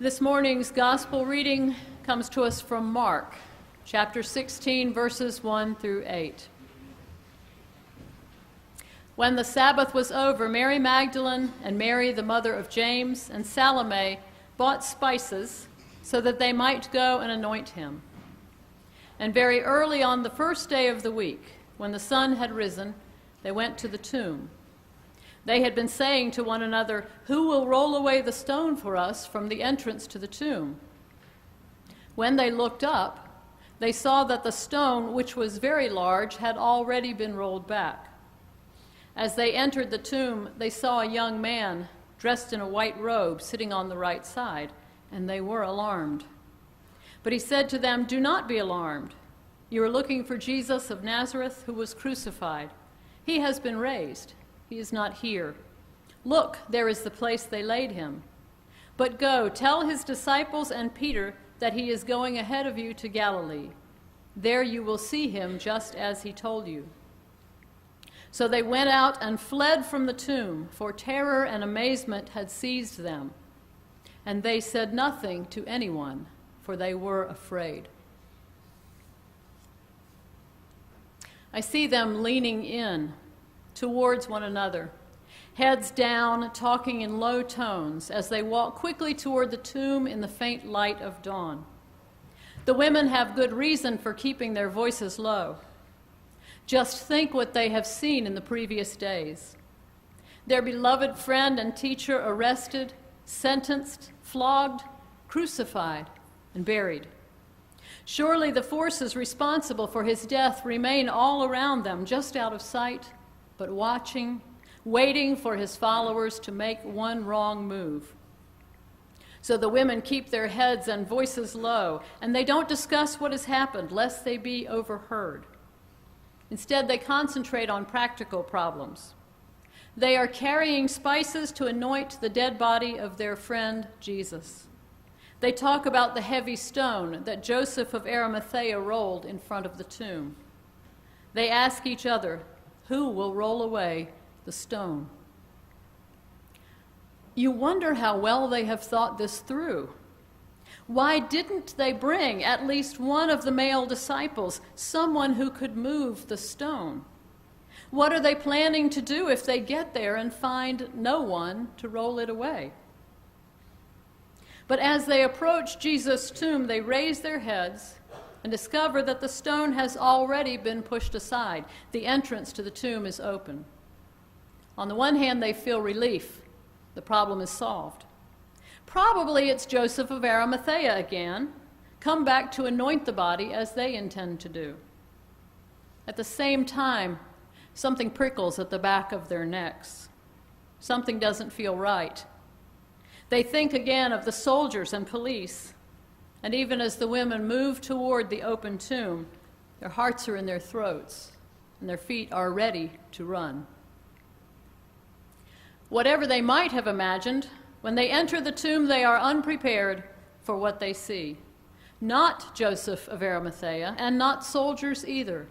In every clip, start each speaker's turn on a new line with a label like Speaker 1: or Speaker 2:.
Speaker 1: This morning's gospel reading comes to us from Mark, chapter 16, verses 1 through 8. When the Sabbath was over, Mary Magdalene and Mary, the mother of James, and Salome bought spices so that they might go and anoint him. And very early on the first day of the week, when the sun had risen, they went to the tomb. They had been saying to one another, "Who will roll away the stone for us from the entrance to the tomb?" When they looked up, they saw that the stone, which was very large, had already been rolled back. As they entered the tomb, they saw a young man dressed in a white robe sitting on the right side, and they were alarmed. But he said to them, "Do not be alarmed. You are looking for Jesus of Nazareth, who was crucified. He has been raised. He is not here. Look, there is the place they laid him. But go, tell his disciples and Peter that he is going ahead of you to Galilee. There you will see him just as he told you." So they went out and fled from the tomb, for terror and amazement had seized them. And they said nothing to anyone, for they were afraid. I see them leaning in towards one another, heads down, talking in low tones as they walk quickly toward the tomb in the faint light of dawn. The women have good reason for keeping their voices low. Just think what they have seen in the previous days. Their beloved friend and teacher arrested, sentenced, flogged, crucified, and buried. Surely the forces responsible for his death remain all around them, just out of sight, but watching, waiting for his followers to make one wrong move. So the women keep their heads and voices low, and they don't discuss what has happened, lest they be overheard. Instead, they concentrate on practical problems. They are carrying spices to anoint the dead body of their friend Jesus. They talk about the heavy stone that Joseph of Arimathea rolled in front of the tomb. They ask each other, "Who will roll away the stone?" You wonder how well they have thought this through. Why didn't they bring at least one of the male disciples, someone who could move the stone? What are they planning to do if they get there and find no one to roll it away? But as they approach Jesus' tomb, they raise their heads and discover that the stone has already been pushed aside. The entrance to the tomb is open. On the one hand, they feel relief. The problem is solved. Probably it's Joseph of Arimathea again, come back to anoint the body as they intend to do. At the same time, something prickles at the back of their necks. Something doesn't feel right. They think again of the soldiers and police. And even as the women move toward the open tomb, their hearts are in their throats, and their feet are ready to run. Whatever they might have imagined, when they enter the tomb, they are unprepared for what they see. Not Joseph of Arimathea, and not soldiers either.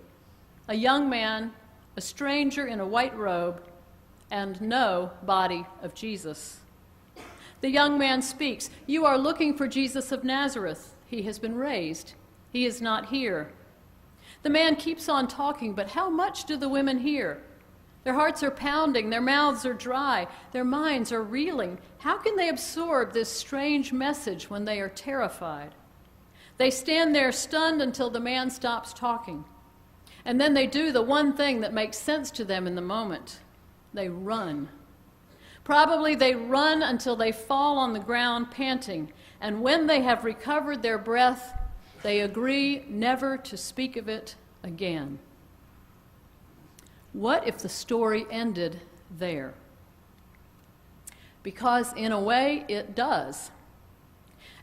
Speaker 1: A young man, a stranger in a white robe, and no body of Jesus. The young man speaks, "You are looking for Jesus of Nazareth. He has been raised. He is not here." The man keeps on talking, but how much do the women hear? Their hearts are pounding, their mouths are dry, their minds are reeling. How can they absorb this strange message when they are terrified? They stand there stunned until the man stops talking. And then they do the one thing that makes sense to them in the moment. They run. Probably they run until they fall on the ground panting, and when they have recovered their breath, they agree never to speak of it again. What if the story ended there? Because in a way it does.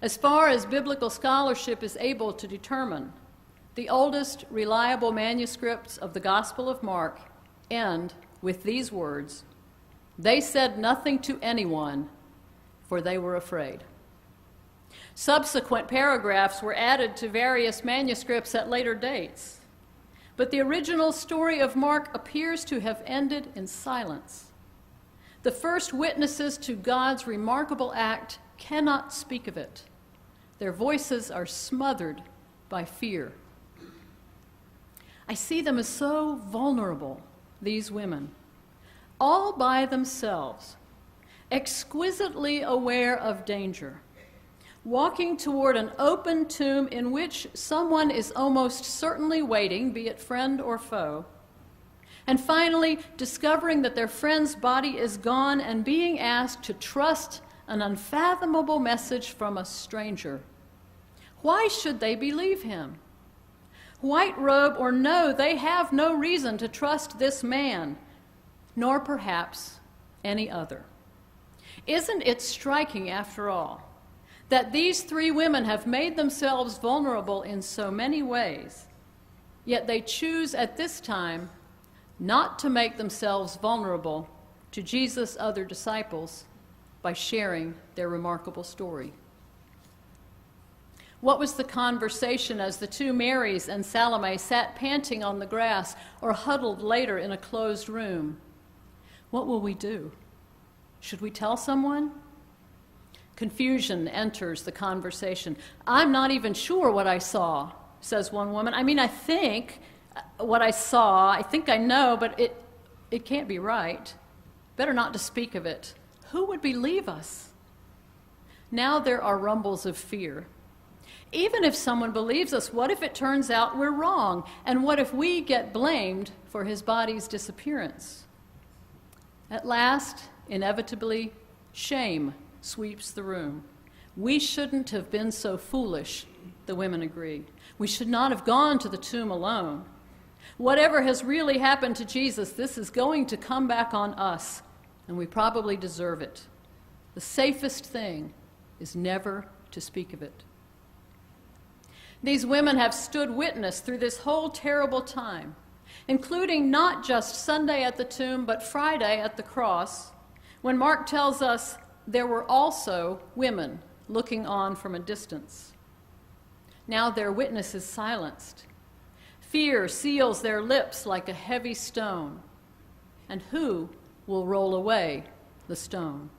Speaker 1: As far as biblical scholarship is able to determine, the oldest reliable manuscripts of the Gospel of Mark end with these words, "They said nothing to anyone, for they were afraid." Subsequent paragraphs were added to various manuscripts at later dates, but the original story of Mark appears to have ended in silence. The first witnesses to God's remarkable act cannot speak of it. Their voices are smothered by fear. I see them as so vulnerable, these women, all by themselves, exquisitely aware of danger, walking toward an open tomb in which someone is almost certainly waiting, be it friend or foe, and finally discovering that their friend's body is gone and being asked to trust an unfathomable message from a stranger. Why should they believe him? White robe or no, they have no reason to trust this man, nor perhaps any other. Isn't it striking, after all, that these three women have made themselves vulnerable in so many ways, yet they choose at this time not to make themselves vulnerable to Jesus' other disciples by sharing their remarkable story? What was the conversation as the two Marys and Salome sat panting on the grass or huddled later in a closed room? What will we do? Should we tell someone? Confusion enters the conversation. I'm not even sure what I saw, says one woman. I think what I saw, I think I know, but it can't be right. Better not to speak of it. Who would believe us? Now there are rumbles of fear. Even if someone believes us, what if it turns out we're wrong? And what if we get blamed for his body's disappearance? At last, inevitably, shame sweeps the room. We shouldn't have been so foolish, the women agreed. We should not have gone to the tomb alone. Whatever has really happened to Jesus, this is going to come back on us, and we probably deserve it. The safest thing is never to speak of it. These women have stood witness through this whole terrible time, including not just Sunday at the tomb, but Friday at the cross, when Mark tells us there were also women looking on from a distance. Now their witness is silenced. Fear seals their lips like a heavy stone. And who will roll away the stone?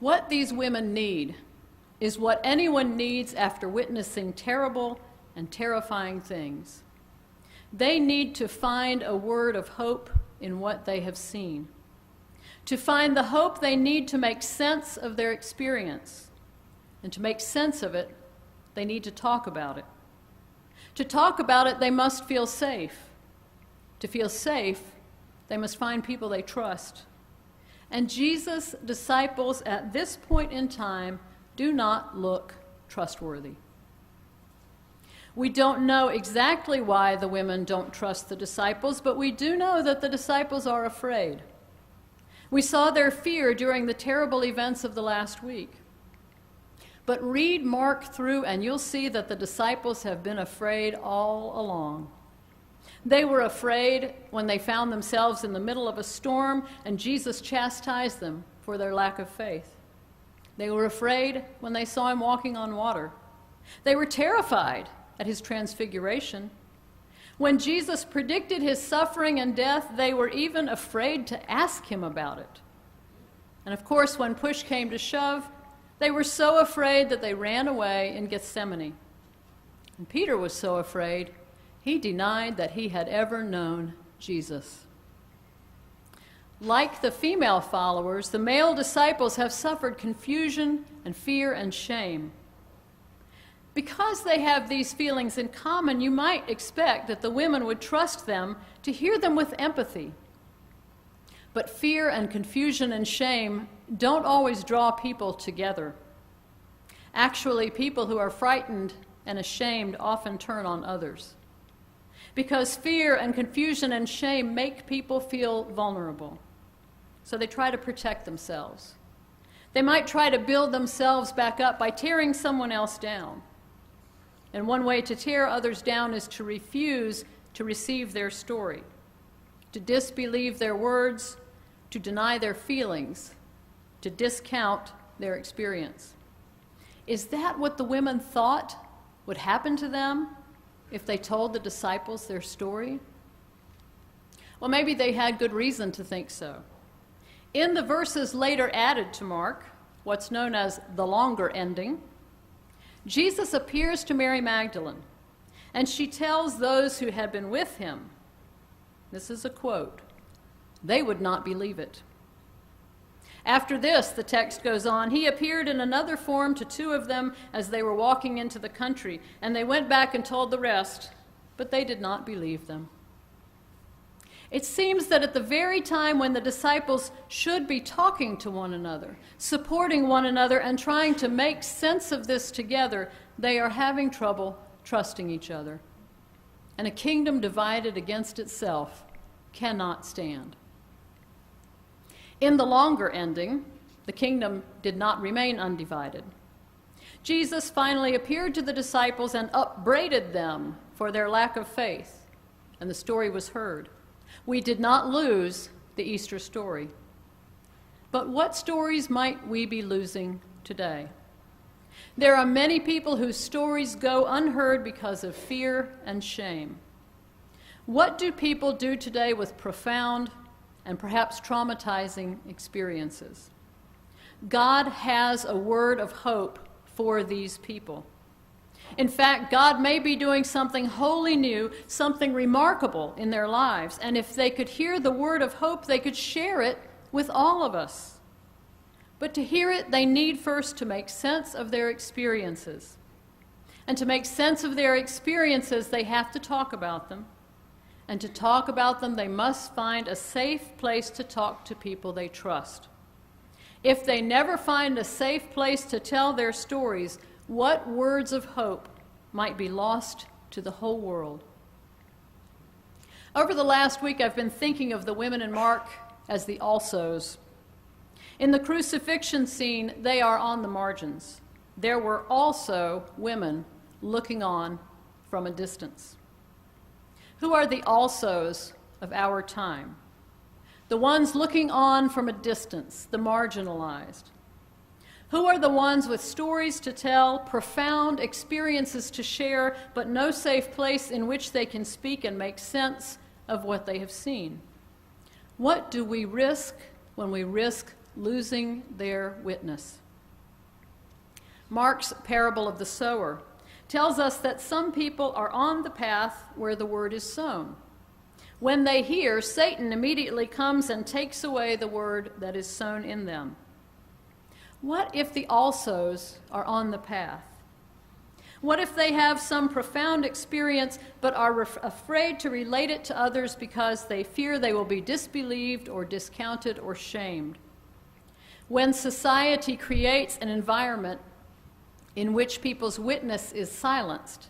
Speaker 1: What these women need is what anyone needs after witnessing terrible and terrifying things. They need to find a word of hope in what they have seen, to find the hope they need to make sense of their experience. And to make sense of it, they need to talk about it. To talk about it, they must feel safe. To feel safe, they must find people they trust. And Jesus' disciples at this point in time do not look trustworthy. We don't know exactly why the women don't trust the disciples, but we do know that the disciples are afraid. We saw their fear during the terrible events of the last week. But read Mark through and you'll see that the disciples have been afraid all along. They were afraid when they found themselves in the middle of a storm and Jesus chastised them for their lack of faith. They were afraid when they saw him walking on water. They were terrified at his transfiguration. When Jesus predicted his suffering and death, they were even afraid to ask him about it. And of course, when push came to shove, they were so afraid that they ran away in Gethsemane. And Peter was so afraid, he denied that he had ever known Jesus. Like the female followers, the male disciples have suffered confusion and fear and shame. Because they have these feelings in common, you might expect that the women would trust them to hear them with empathy. But fear and confusion and shame don't always draw people together. Actually, people who are frightened and ashamed often turn on others. Because fear and confusion and shame make people feel vulnerable. So they try to protect themselves. They might try to build themselves back up by tearing someone else down. And one way to tear others down is to refuse to receive their story, to disbelieve their words, to deny their feelings, to discount their experience. Is that what the women thought would happen to them if they told the disciples their story? Well, maybe they had good reason to think so. In the verses later added to Mark, what's known as the longer ending, Jesus appears to Mary Magdalene, and she tells those who had been with him, this is a quote, they would not believe it. After this, the text goes on, he appeared in another form to two of them as they were walking into the country, and they went back and told the rest, but they did not believe them. It seems that at the very time when the disciples should be talking to one another, supporting one another, and trying to make sense of this together, they are having trouble trusting each other. And a kingdom divided against itself cannot stand. In the longer ending, the kingdom did not remain undivided. Jesus finally appeared to the disciples and upbraided them for their lack of faith, and the story was heard. We did not lose the Easter story. But what stories might we be losing today? There are many people whose stories go unheard because of fear and shame. What do people do today with profound and perhaps traumatizing experiences? God has a word of hope for these people. In fact, God may be doing something wholly new, something remarkable in their lives, and if they could hear the word of hope, they could share it with all of us. But to hear it, they need first to make sense of their experiences. And to make sense of their experiences, they have to talk about them. And to talk about them, they must find a safe place to talk to people they trust. If they never find a safe place to tell their stories, what words of hope might be lost to the whole world? Over the last week, I've been thinking of the women in Mark as the alsos. In the crucifixion scene, they are on the margins. There were also women looking on from a distance. Who are the alsos of our time? The ones looking on from a distance, the marginalized. Who are the ones with stories to tell, profound experiences to share, but no safe place in which they can speak and make sense of what they have seen? What do we risk when we risk losing their witness? Mark's parable of the sower tells us that some people are on the path where the word is sown. When they hear, Satan immediately comes and takes away the word that is sown in them. What if the alsos are on the path? What if they have some profound experience but are afraid to relate it to others because they fear they will be disbelieved or discounted or shamed? When society creates an environment in which people's witness is silenced,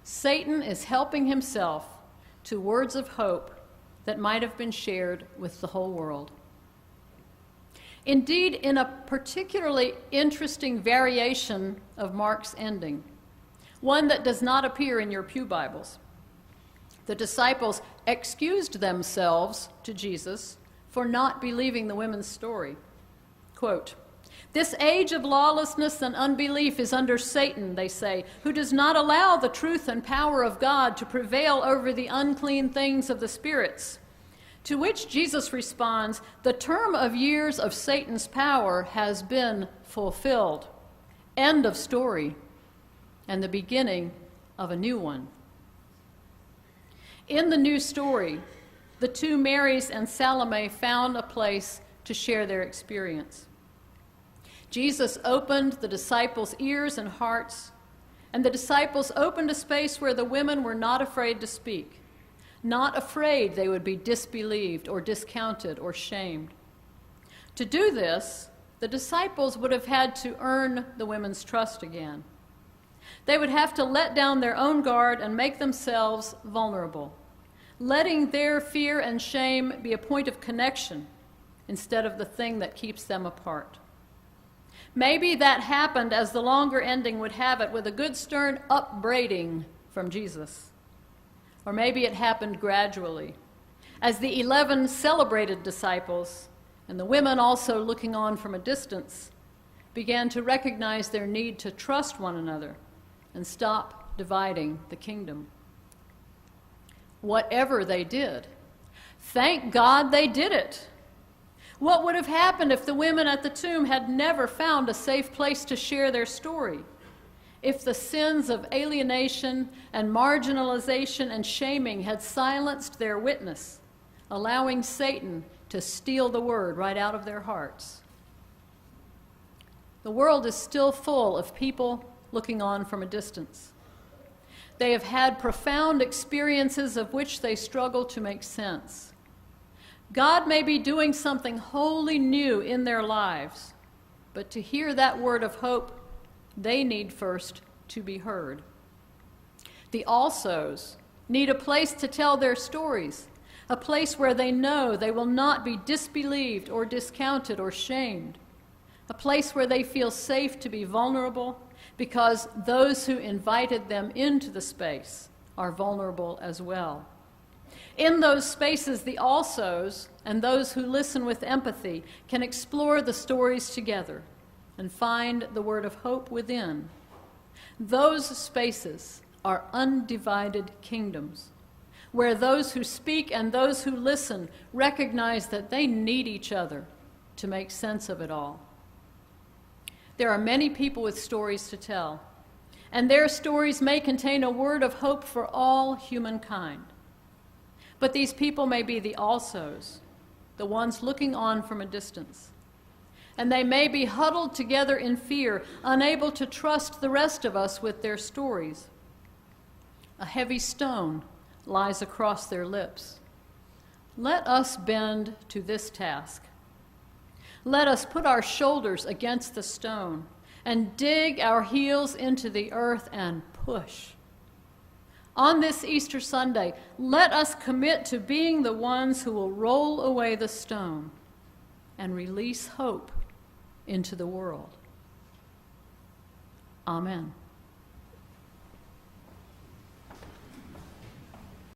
Speaker 1: Satan is helping himself to words of hope that might have been shared with the whole world. Indeed, in a particularly interesting variation of Mark's ending, one that does not appear in your pew Bibles, the disciples excused themselves to Jesus for not believing the women's story. Quote, "This age of lawlessness and unbelief is under Satan," they say, "who does not allow the truth and power of God to prevail over the unclean things of the spirits." To which Jesus responds, "The term of years of Satan's power has been fulfilled." End of story, and the beginning of a new one. In the new story, the two Marys and Salome found a place to share their experience. Jesus opened the disciples' ears and hearts, and the disciples opened a space where the women were not afraid to speak, not afraid they would be disbelieved or discounted or shamed. To do this, the disciples would have had to earn the women's trust again. They would have to let down their own guard and make themselves vulnerable, letting their fear and shame be a point of connection instead of the thing that keeps them apart. Maybe that happened, as the longer ending would have it, with a good stern upbraiding from Jesus. Or maybe it happened gradually, as the 11 celebrated disciples, and the women also looking on from a distance, began to recognize their need to trust one another and stop dividing the kingdom. Whatever they did, thank God they did it. What would have happened if the women at the tomb had never found a safe place to share their story? If the sins of alienation and marginalization and shaming had silenced their witness, allowing Satan to steal the word right out of their hearts? The world is still full of people looking on from a distance. They have had profound experiences of which they struggle to make sense. God may be doing something wholly new in their lives, but to hear that word of hope, they need first to be heard. The alsos need a place to tell their stories, a place where they know they will not be disbelieved or discounted or shamed, a place where they feel safe to be vulnerable because those who invited them into the space are vulnerable as well. In those spaces, the alsos and those who listen with empathy can explore the stories together and find the word of hope within. Those spaces are undivided kingdoms, where those who speak and those who listen recognize that they need each other to make sense of it all. There are many people with stories to tell, and their stories may contain a word of hope for all humankind. But these people may be the alsos, the ones looking on from a distance. And they may be huddled together in fear, unable to trust the rest of us with their stories. A heavy stone lies across their lips. Let us bend to this task. Let us put our shoulders against the stone and dig our heels into the earth and push. On this Easter Sunday, let us commit to being the ones who will roll away the stone and release hope into the world. Amen.